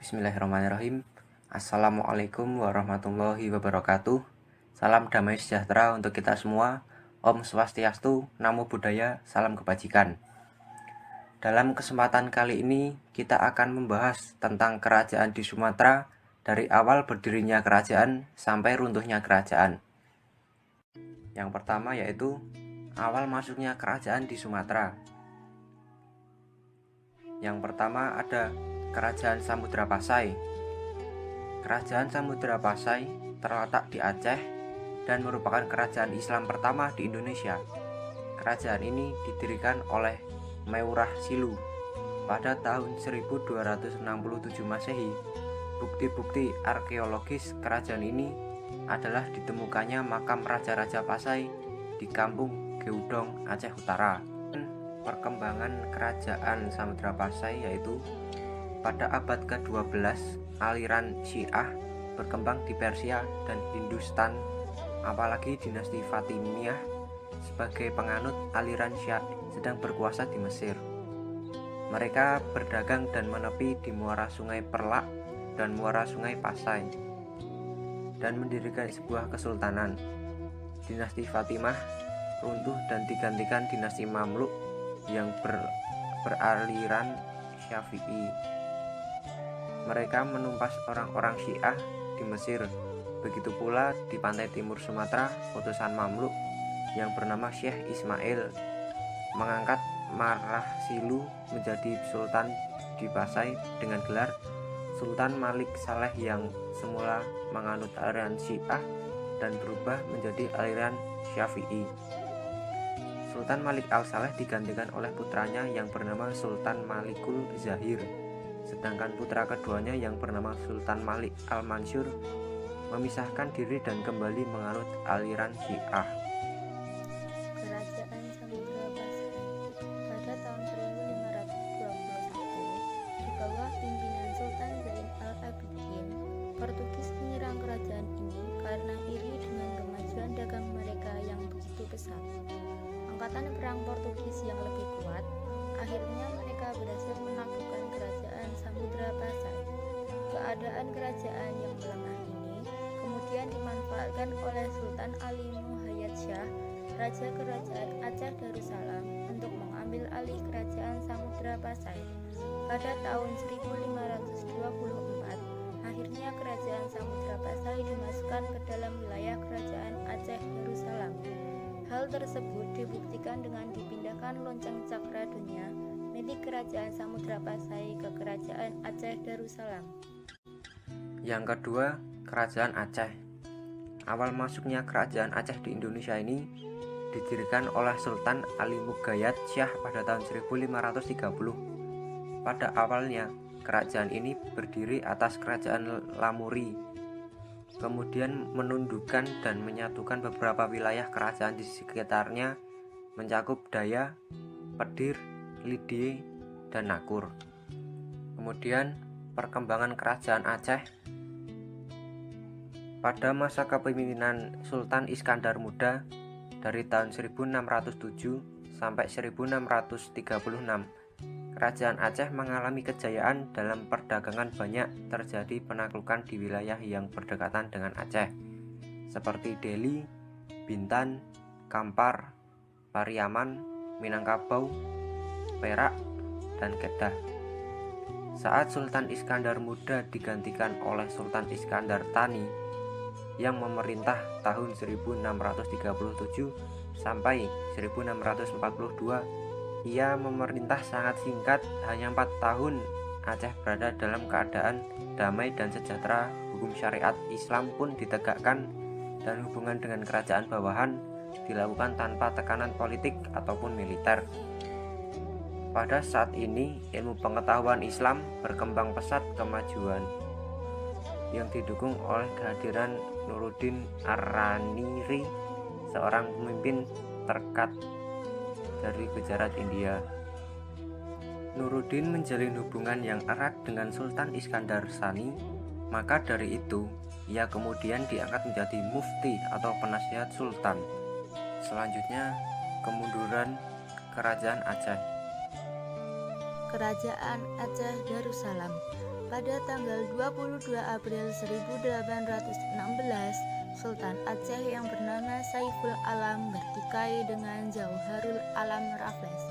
Bismillahirrahmanirrahim. Assalamualaikum warahmatullahi wabarakatuh. Salam damai sejahtera untuk kita semua. Om Swastiastu, Namo Buddhaya, salam kebajikan. Dalam kesempatan kali ini kita akan membahas tentang kerajaan di Sumatera dari awal berdirinya kerajaan sampai runtuhnya kerajaan. Yang pertama yaitu awal masuknya kerajaan di Sumatera. Yang pertama ada Kerajaan Samudra Pasai. Kerajaan Samudra Pasai terletak di Aceh dan merupakan kerajaan Islam pertama di Indonesia. Kerajaan ini didirikan oleh Meurah Silu pada tahun 1267 Masehi. Bukti-bukti arkeologis kerajaan ini adalah ditemukannya makam Raja-Raja Pasai di Kampung Geudong, Aceh Utara. Perkembangan kerajaan Samudra Pasai yaitu pada abad ke-12 aliran Syiah berkembang di Persia dan Hindustan, apalagi dinasti Fatimiyah sebagai penganut aliran Syiah sedang berkuasa di Mesir. Mereka berdagang dan menepi di muara sungai Perlak dan muara sungai Pasai dan mendirikan sebuah kesultanan. Dinasti Fatimah runtuh dan digantikan dinasti Mamluk yang beraliran Syafi'i. Mereka menumpas orang-orang Syiah di Mesir. Begitu pula di pantai timur Sumatera, utusan Mamluk yang bernama Syekh Ismail mengangkat Marah Silu menjadi sultan di Pasai dengan gelar Sultan Malik Saleh yang semula menganut aliran Syiah dan berubah menjadi aliran Syafi'i. Sultan Malik al-Saleh digantikan oleh putranya yang bernama Sultan Malikul Zahir, sedangkan putra keduanya yang bernama Sultan Malik al-Mansur memisahkan diri dan kembali menganut aliran Syiah. Kerajaan Samudra Pasai pada tahun 1521 di bawah pimpinan Sultan Zain al-Abidin, Portugis menyerang kerajaan ini karena iri dengan kemajuan dagang mereka yang begitu pesat. Angkatan perang Portugis yang lebih kuat, akhirnya mereka berhasil menaklukkan kerajaan Samudra Pasai. Keadaan kerajaan yang melemah ini kemudian dimanfaatkan oleh Sultan Ali Muhayyad Shah, Raja Kerajaan Aceh Darussalam, untuk mengambil alih kerajaan Samudra Pasai. Pada tahun 1524, akhirnya kerajaan Samudra Pasai dimasukkan ke dalam wilayah kerajaan Aceh Darussalam. Hal tersebut dibuktikan dengan dipindahkan lonceng cakra dunia milik kerajaan Samudra Pasai ke kerajaan Aceh Darussalam. Yang kedua, Kerajaan Aceh. Awal masuknya kerajaan Aceh di Indonesia ini didirikan oleh Sultan Ali Mughayat Shah pada tahun 1530. Pada awalnya, kerajaan ini berdiri atas kerajaan Lamuri, kemudian menundukkan dan menyatukan beberapa wilayah kerajaan di sekitarnya mencakup Daya, Pedir, Lidie, dan Nakur. Kemudian perkembangan kerajaan Aceh pada masa kepemimpinan Sultan Iskandar Muda dari tahun 1607 sampai 1636. Kerajaan Aceh mengalami kejayaan dalam perdagangan. Banyak terjadi penaklukan di wilayah yang berdekatan dengan Aceh, seperti Deli, Bintan, Kampar, Pariaman, Minangkabau, Perak, dan Kedah. Saat Sultan Iskandar Muda digantikan oleh Sultan Iskandar Thani yang memerintah tahun 1637 sampai 1642, ia memerintah sangat singkat, hanya 4 tahun. Aceh berada dalam keadaan damai dan sejahtera. Hukum syariat Islam pun ditegakkan dan hubungan dengan kerajaan bawahan dilakukan tanpa tekanan politik ataupun militer. Pada saat ini, ilmu pengetahuan Islam berkembang pesat kemajuan yang didukung oleh kehadiran Nuruddin Ar-Raniri, seorang pemimpin terkat dari Gujarat, India. Nuruddin menjalin hubungan yang erat dengan Sultan Iskandar Sani, maka dari itu ia kemudian diangkat menjadi mufti atau penasihat sultan. Selanjutnya, kemunduran kerajaan Aceh. Kerajaan Aceh Darussalam Pada tanggal 22 April 1816, Sultan Aceh yang bernama Saiful Alam bertikai dengan Jauharul Alam Raffles.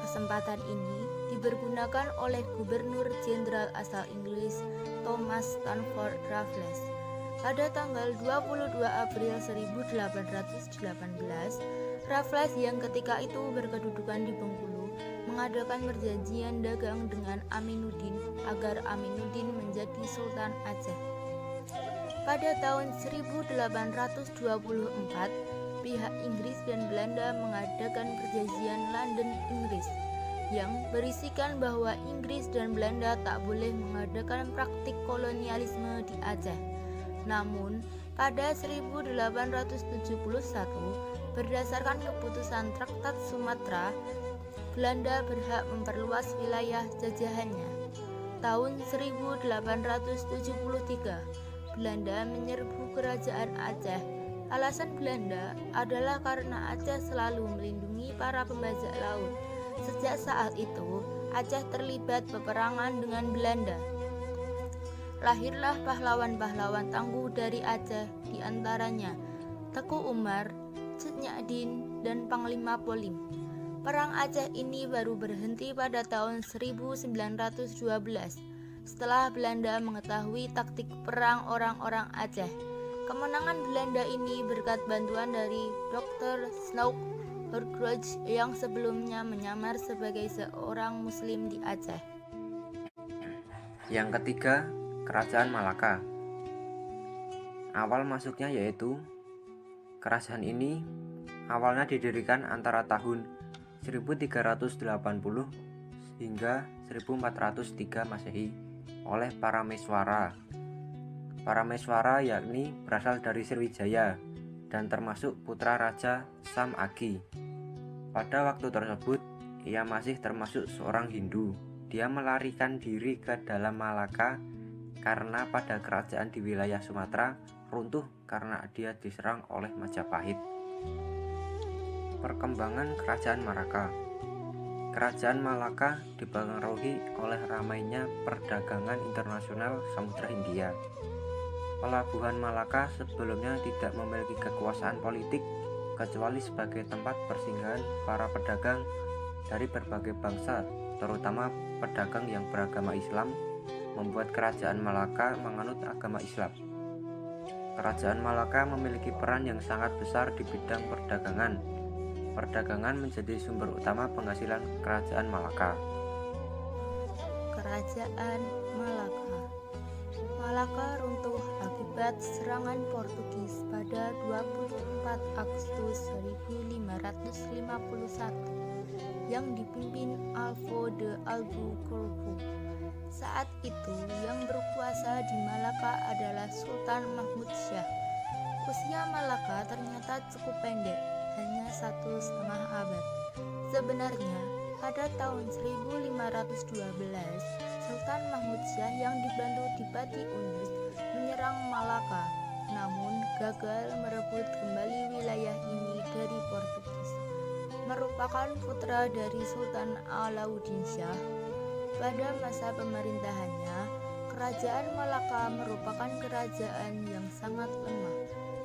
Kesempatan ini dipergunakan oleh Gubernur Jenderal asal Inggris Thomas Stamford Raffles. Pada tanggal 22 April 1818, Raffles yang ketika itu berkedudukan di Bengkulu mengadakan perjanjian dagang dengan Aminuddin agar Aminuddin menjadi Sultan Aceh. Pada tahun 1824, pihak Inggris dan Belanda mengadakan perjanjian London Inggris yang berisikan bahwa Inggris dan Belanda tak boleh mengadakan praktik kolonialisme di Aceh. Namun, pada 1871, berdasarkan keputusan Traktat Sumatera, Belanda berhak memperluas wilayah jajahannya. Tahun 1873, Belanda menyerbu kerajaan Aceh. Alasan Belanda adalah karena Aceh selalu melindungi para pembajak laut. Sejak saat itu, Aceh terlibat peperangan dengan Belanda. Lahirlah pahlawan-pahlawan tangguh dari Aceh, di antaranya Teku Umar, Cut Nyadin, dan Panglima Polim. Perang Aceh ini baru berhenti pada tahun 1912 setelah Belanda mengetahui taktik perang orang-orang Aceh. Kemenangan Belanda ini berkat bantuan dari Dr. Snow Horgrudge yang sebelumnya menyamar sebagai seorang Muslim di Aceh. Yang ketiga, Kerajaan Malaka. Awal masuknya yaitu kerajaan ini awalnya didirikan antara tahun 1380 hingga 1403 Masehi oleh para Meswara. Para Meswara yakni berasal dari Sriwijaya dan termasuk putra Raja Sam Agi. Pada waktu tersebut, ia masih termasuk seorang Hindu. Dia melarikan diri ke dalam Malaka karena pada kerajaan di wilayah Sumatera runtuh karena dia diserang oleh Majapahit. Perkembangan Kerajaan Malaka. Kerajaan Malaka dipengaruhi oleh ramainya perdagangan internasional Samudra Hindia. Pelabuhan Malaka sebelumnya tidak memiliki kekuasaan politik kecuali sebagai tempat persinggahan para pedagang dari berbagai bangsa, terutama pedagang yang beragama Islam, membuat Kerajaan Malaka menganut agama Islam. Kerajaan Malaka memiliki peran yang sangat besar di bidang perdagangan. Perdagangan menjadi sumber utama penghasilan Kerajaan Malaka. Kerajaan Malaka. Malaka runtuh akibat serangan Portugis pada 24 Agustus 1551 yang dipimpin Alvo de Albuquerque. Saat itu yang berkuasa di Malaka adalah Sultan Mahmud Syah. Usia Malaka ternyata cukup pendek, hanya 1,5 abad. Sebenarnya, pada tahun 1512, Sultan Mahmud Syah yang dibantu Dipati Unus menyerang Malaka, namun gagal merebut kembali wilayah ini dari Portugis. Merupakan putra dari Sultan Alauddin Syah. Pada masa pemerintahannya, Kerajaan Malaka merupakan kerajaan yang sangat lemah.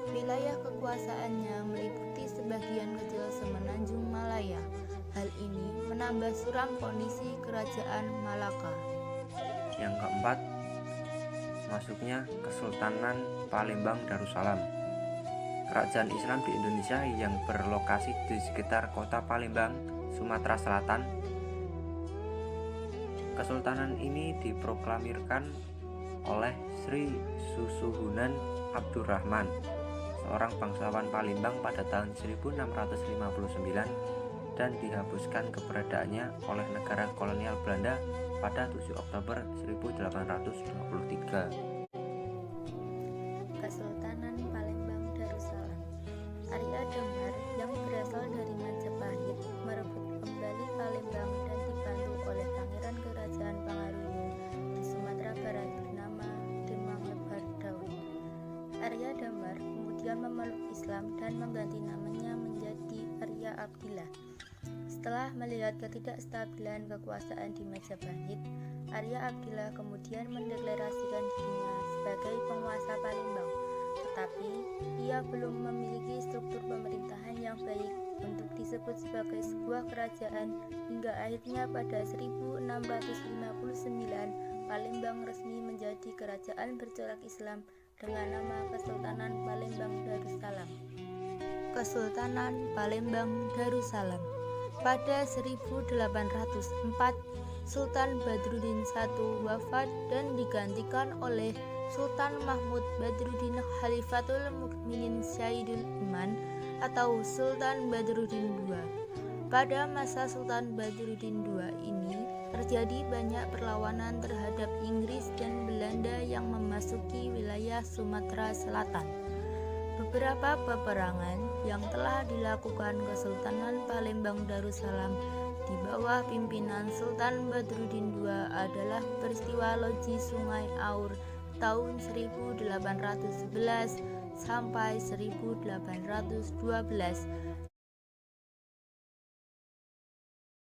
Wilayah kekuasaannya meliputi sebagian kecil semenanjung Malaya. Hal ini menambah suram kondisi Kerajaan Malaka. Yang keempat, masuknya Kesultanan Palembang Darussalam. Kerajaan Islam di Indonesia yang berlokasi di sekitar kota Palembang, Sumatera Selatan. Kesultanan ini diproklamirkan oleh Sri Susuhunan Abdurrahman, seorang bangsawan Palembang pada tahun 1659 dan dihapuskan keberadaannya oleh negara kolonial Belanda pada 7 Oktober 1823. Kesultanan Palembang Darussalam. Arya Damar yang berasal dari Majapahit merebut kembali Palembang dan dibantu oleh Pangeran Kerajaan Pangaruyo di Sumatera Barat bernama Demang Lebar-Daun. Arya Damar kemudian memeluk Islam dan mengganti namanya menjadi Arya Abdillah. Setelah melihat ketidakstabilan kekuasaan di Majapahit, Arya Abdillah kemudian mendeklarasikan dirinya sebagai penguasa Palembang, tetapi ia belum memiliki struktur pemerintahan yang baik untuk disebut sebagai sebuah kerajaan hingga akhirnya pada 1659 Palembang resmi menjadi kerajaan bercorak Islam dengan nama Kesultanan Palembang Darussalam. Kesultanan Palembang Darussalam. Pada 1804, Sultan Badruddin I wafat dan digantikan oleh Sultan Mahmud Badruddin Khalifatul Mukminin Syahidul Iman atau Sultan Badruddin II. Pada masa Sultan Badruddin II ini terjadi banyak perlawanan terhadap Inggris dan Belanda yang memasuki wilayah Sumatera Selatan. Beberapa peperangan yang telah dilakukan Kesultanan Palembang Darussalam di bawah pimpinan Sultan Badruddin II adalah peristiwa Loji Sungai Aur tahun 1811 sampai 1812